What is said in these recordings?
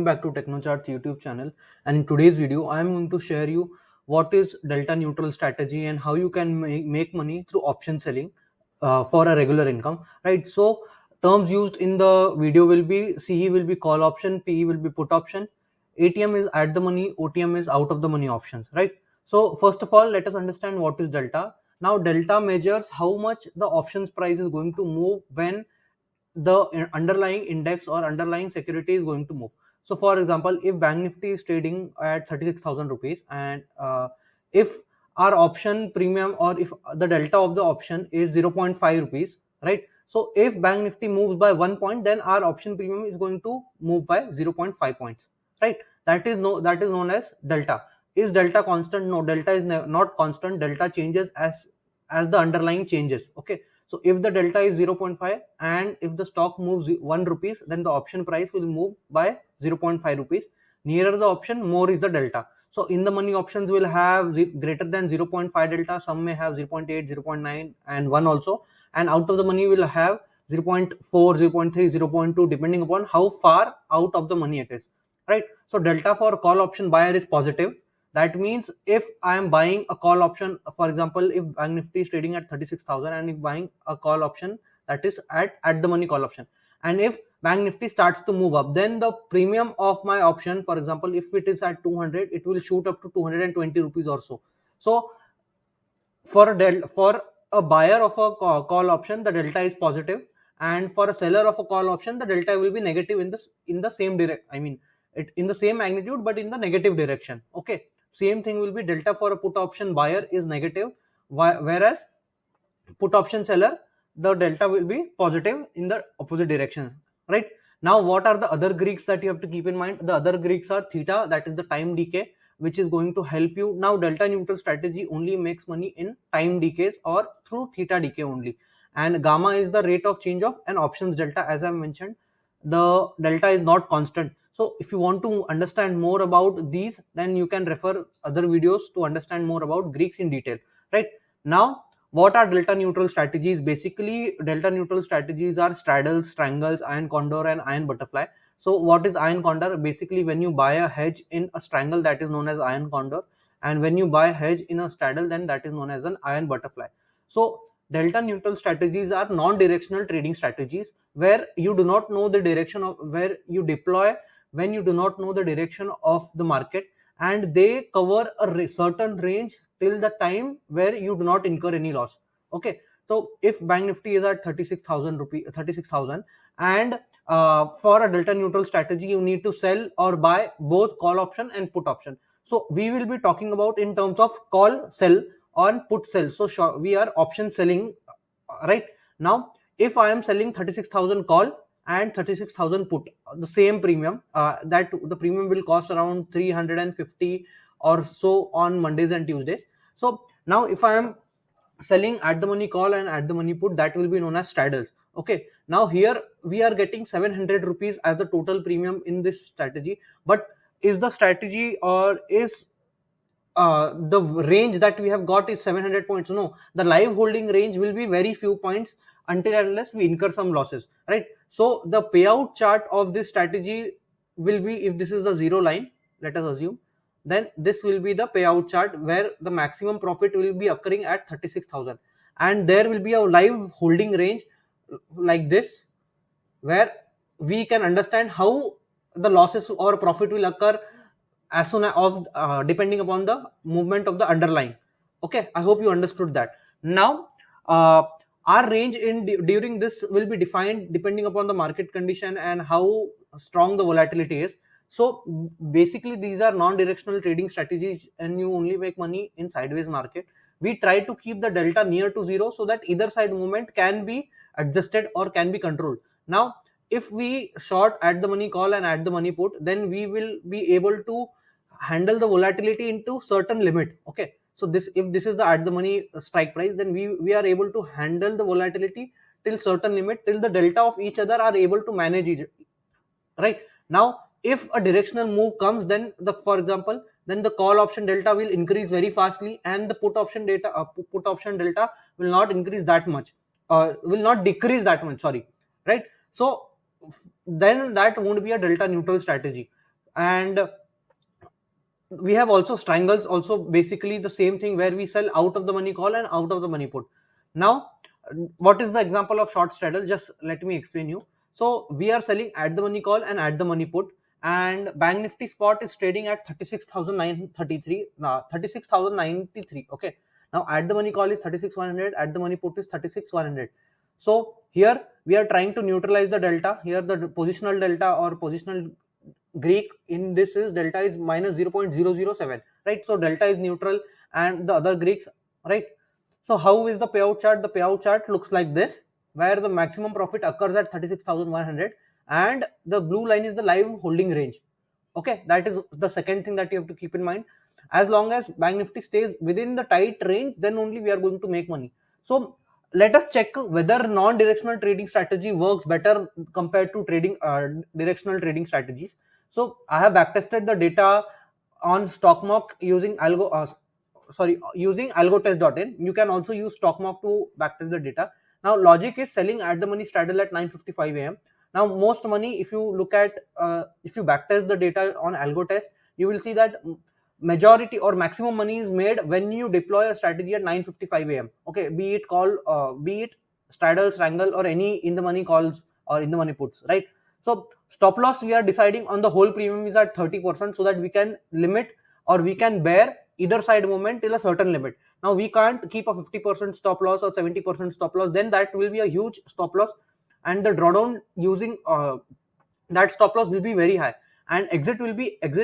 back to TechnoChart's YouTube channel, and in today's video I am going to share you what is delta neutral strategy and how you can make money through option selling for a regular income, right? So terms used in the video will be CE will be call option, PE will be put option, ATM is at the money, OTM is out of the money options, right? So first of all, let us understand what is delta. Now delta measures how much the options price is going to move when the underlying index or underlying security is going to move. So for example, if Bank Nifty is trading at 36,000 rupees, and if our option premium or if the delta of the option is 0.5 rupees, right? So if Bank Nifty moves by 1 point, then our option premium is going to move by 0.5 points, right? That is known as delta. Is delta constant? No, delta is not constant. Delta changes as the underlying changes. Okay, so if the delta is 0.5 and if the stock moves 1 rupees, then the option price will move by 0.5 rupees. Nearer the option, more is the delta. So in the money options will have greater than 0.5 delta, some may have 0.8, 0.9 and 1 also, and out of the money will have 0.4, 0.3, 0.2 depending upon how far out of the money it is, right? So delta for call option buyer is positive. That means if I am buying a call option, for example, if Bank Nifty is trading at 36,000 and if buying a call option that is at the money call option, and if Bank Nifty starts to move up, then the premium of my option, for example, if it is at 200, it will shoot up to 220 rupees or so. So for a buyer of a call option, the delta is positive, and for a seller of a call option, the delta will be negative in the same direct. I mean, it in the same magnitude, but in the negative direction. Okay, same thing will be delta for a put option buyer is negative, whereas put option seller, the delta will be positive in the opposite direction, right? Now what are the other Greeks that you have to keep in mind? The other Greeks are theta, that is the time decay, which is going to help you. Now delta neutral strategy only makes money in time decays or through theta decay only, and gamma is the rate of change of an options delta. As I mentioned, the delta is not constant. So if you want to understand more about these, then you can refer other videos to understand more about Greeks in detail, right? Now what are delta neutral strategies? Basically, delta neutral strategies are straddles, strangles, iron condor, and iron butterfly. So what is iron condor? Basically, when you buy a hedge in a strangle, that is known as iron condor, and when you buy a hedge in a straddle, then that is known as an iron butterfly. So delta neutral strategies are non-directional trading strategies where you do not know the direction of where you deploy when you do not know the direction of the market, and they cover a certain range till the time where you do not incur any loss. Okay, so if Bank Nifty is at 36,000 rupees, 36,000, and for a delta neutral strategy you need to sell or buy both call option and put option. So we will be talking about in terms of call sell or put sell. So we are option selling, right? Now if I am selling 36,000 call and 36,000 put, the same premium, that the premium will cost around 350 or so on Mondays and Tuesdays. So now if I am selling at the money call and at the money put, that will be known as straddles. Okay, now here we are getting 700 rupees as the total premium in this strategy, but is the strategy or is the range that we have got is 700 points? No, the live holding range will be very few points until unless we incur some losses, right? So the payout chart of this strategy will be, if this is the zero line, let us assume, then this will be the payout chart where the maximum profit will be occurring at 36,000, and there will be a live holding range like this where we can understand how the losses or profit will occur as soon as depending upon the movement of the underlying. Okay, I hope you understood that. Now our range during this will be defined depending upon the market condition and how strong the volatility is. So basically these are non-directional trading strategies and you only make money in sideways market. We try to keep the delta near to zero so that either side movement can be adjusted or can be controlled. Now if we short at the money call and at the money put, then we will be able to handle the volatility into certain limit. Okay, so this, if this is the at the money strike price, then we are able to handle the volatility till certain limit, till the delta of each other are able to manage each, right? Now if a directional move comes, then the, for example, then the call option delta will increase very fastly and the put option put option delta will not increase that much, will not decrease that much, sorry, right? So then that won't be a delta neutral strategy. And we have also strangles, also basically the same thing, where we sell out of the money call and out of the money put. Now what is the example of short straddle? Just let me explain you. So we are selling at the money call and at the money put, and bank nifty spot is trading at 36,933, 36,093. Okay, now at the money call is 36,100, at the money put is 36,100. So here we are trying to neutralize the delta. Here the positional delta or positional Greek in this is delta is minus 0.007, right? So delta is neutral and the other Greeks, right? So how is the payout chart? The payout chart looks like this, where the maximum profit occurs at 36,100 and the blue line is the live holding range. Okay, that is the second thing that you have to keep in mind. As long as bank nifty stays within the tight range, then only we are going to make money. So let us check whether non-directional trading strategy works better compared to trading directional trading strategies. So I have backtested the data on stockmark using using algotest.in. You can also use stockmark to backtest the data. Now logic is selling at the money straddle at 9:55 a.m. Now most money, if you look at if you backtest the data on algotest, you will see that majority or maximum money is made when you deploy a strategy at 9:55 a.m. Okay, be it straddle, strangle, or any in the money calls or in the money puts, right? So stop loss we are deciding on the whole premium is at 30%, so that we can limit or we can bear either side movement till a certain limit. Now we can't keep a 50% stop loss or 70% stop loss, then that will be a huge stop loss, and the drawdown using that stop loss will be very high, and exit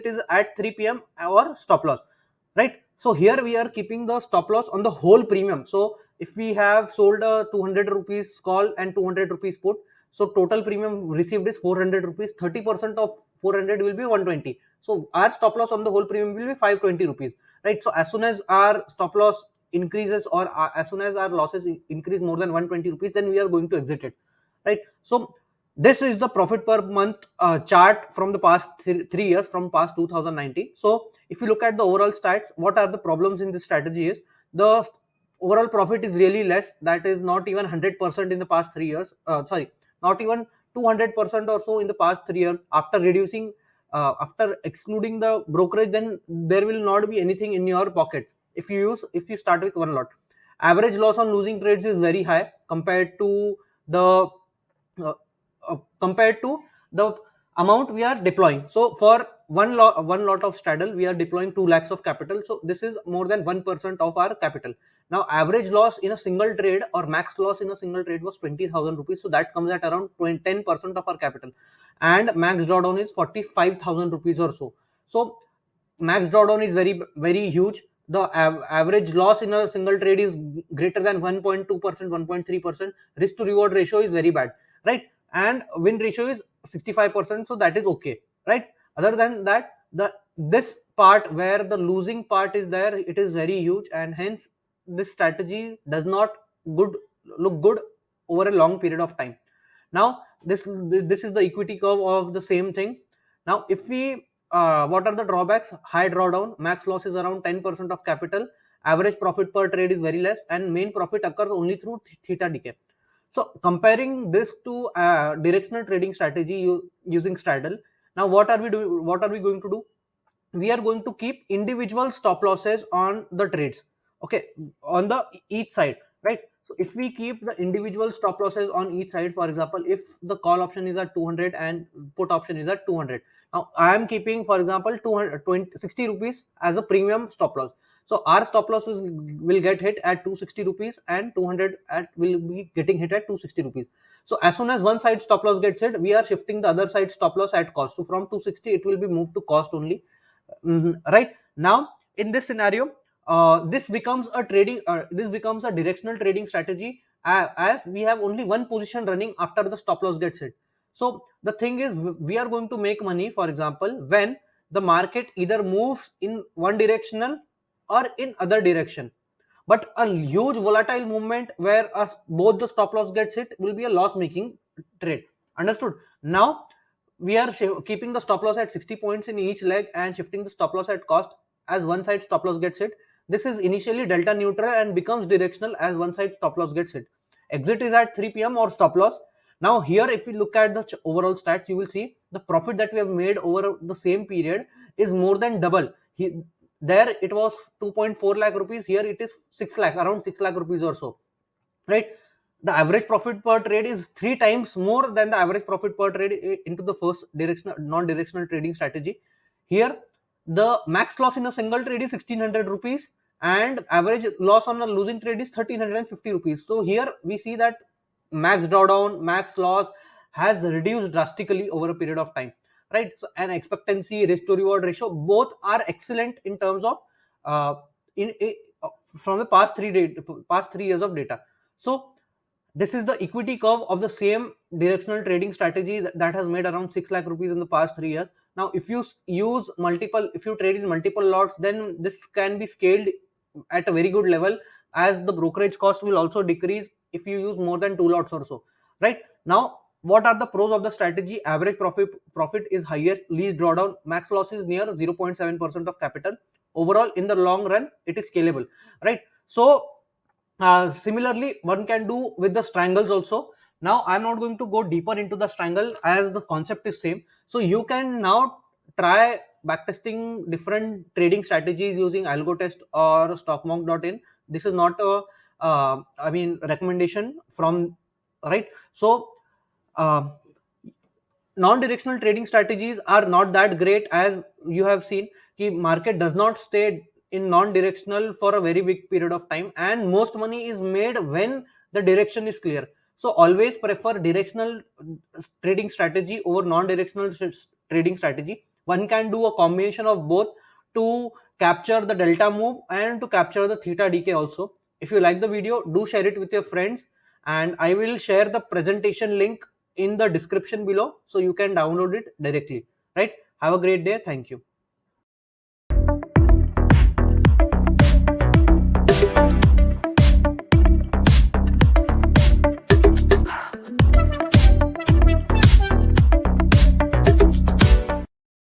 is at 3 p.m. or stop loss, right? So here we are keeping the stop loss on the whole premium. So if we have sold a 200 rupees call and 200 rupees put, so total premium received is 400 rupees. 30% of 400 will be 120. So our stop loss on the whole premium will be 520 rupees, right? So as soon as our stop loss increases or as soon as our losses increase more than 120 rupees, then we are going to exit it, right? So this is the profit per month chart from the past 3 years, from past 2019. So if you look at the overall stats, what are the problems in this strategy is the overall profit is really less. That is not even 100% in the past 3 years. Sorry, not even 200% or so in the past 3 years. After reducing, after excluding the brokerage, then there will not be anything in your pockets. If you start with one lot, average loss on losing trades is very high compared to the uh, compared to the amount we are deploying. So for one lot of straddle, we are deploying 2 lakhs of capital. So this is more than 1% of our capital. Now average loss in a single trade or max loss in a single trade was 20,000 rupees. So that comes at around 10% of our capital, and max drawdown is 45,000 rupees or so. So max drawdown is very huge. The average loss in a single trade is greater than 1.2%, 1.3%. Risk to reward ratio is very bad, right? And win ratio is 65%, so that is okay, right? Other than that, the this part where the losing part is there, it is very huge, and hence this strategy does not good look good over a long period of time. Now this is the equity curve of the same thing. Now if we what are the drawbacks? High drawdown, max loss is around 10% of capital, average profit per trade is very less, and main profit occurs only through theta decay. So comparing this to directional trading strategy using straddle, now what are we going to do? We are going to keep individual stop losses on the trades, okay, on the each side, right? So if we keep the individual stop losses on each side, for example, if the call option is at 200 and put option is at 200, now I am keeping, for example, 260 rupees as a premium stop loss. So our stop loss will get hit at 260 rupees, and 200 will be getting hit at 260 rupees. So as soon as one side stop loss gets hit, we are shifting the other side stop loss at cost. So from 260 it will be moved to cost only. Right now in this scenario, this becomes a directional trading strategy, as we have only one position running after the stop loss gets hit. So the thing is, we are going to make money, for example, when the market either moves in one directional or in other direction. But a huge volatile movement where both the stop loss gets hit will be a loss making trade. Understood? Now we are keeping the stop loss at 60 points in each leg and shifting the stop loss at cost as one side stop loss gets hit. This is initially delta neutral and becomes directional as one side stop loss gets hit. Exit is at 3 p.m. or stop loss. Now here, if we look at the overall stats, you will see the profit that we have made over the same period is more than double. There it was 2.4 lakh rupees, here it is 6 lakh, around 6 lakh rupees or so, right? The average profit per trade is 3 times more than the average profit per trade into the first directional non-directional trading strategy. Here the max loss in a single trade is 1600 rupees, and average loss on a losing trade is 1350 rupees. So here we see that max drawdown, max loss has reduced drastically over a period of time, right? So an expectancy, risk to reward ratio, both are excellent in terms of uh, in from the past 3 years of data. So this is the equity curve of the same directional trading strategy that has made around 6 lakh rupees in the past 3 years. Now if you use multiple, if you trade in multiple lots, then this can be scaled at a very good level, as the brokerage cost will also decrease if you use more than 2 lots or so, right? Now what are the pros of the strategy? Average profit is highest, least drawdown, max loss is near 0.7% of capital. Overall, in the long run, it is scalable, right? So similarly, one can do with the strangles also. Now I'm not going to go deeper into the strangle, as the concept is same. So you can now try backtesting different trading strategies using algotest or stockmonk.in. This is not a recommendation from, right? So uh, non-directional trading strategies are not that great, as you have seen कि market does not stay in non-directional for a very big period of time, and most money is made when the direction is clear. So always prefer directional trading strategy over non-directional trading strategy. One can do a combination of both to capture the delta move and to capture the theta decay also. If you like the video, do share it with your friends, and I will share the presentation link in the description below, so you can download it directly, right? Have a great day. Thank you.